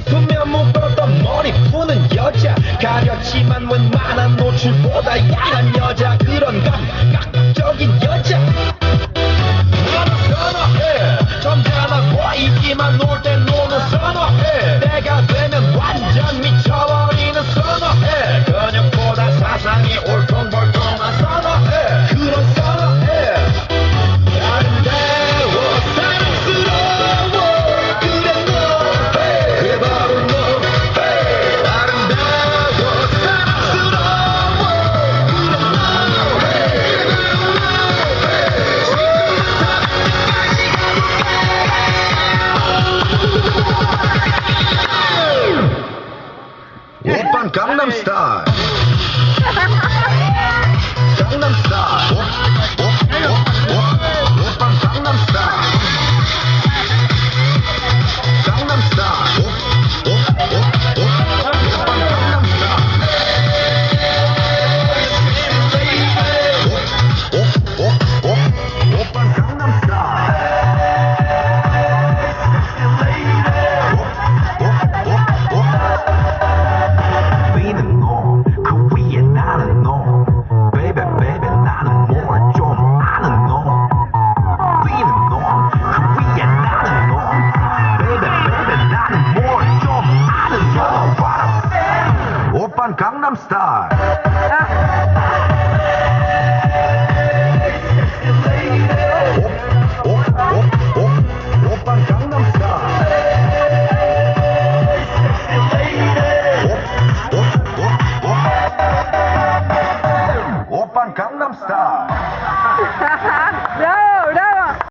분명 묶었던 머리 푸는 여자 가렸지만 웬만한 노출보다 야한 여자 그런 감각적인 여자 너는 선호해 점잖아 보이기만 놀 땐 노는 선호해 내가 되면 완전 미쳐버리는 선호해 근육보다 사상이 올통벌통한 선호해 그런 선호해 아름다워 사랑스러워 그래 너 그래 바로 너 아름다워 사랑스러워 그래 너 오빤 강남스타일 강남스타일 오빤 강남스타일 강남스타일 오빤 강남스타일 오빤 위는 너, 그 위에 나는 너. Baby, baby, 나는 뭘 좀 아는 너. 위는 너, 그 위에 나는 너. Baby, baby, 나는 뭘 좀 아는 너. What I'm saying? 오빤 강남스타일. 오빤 강남스타일. 오빤 강남스타일. No!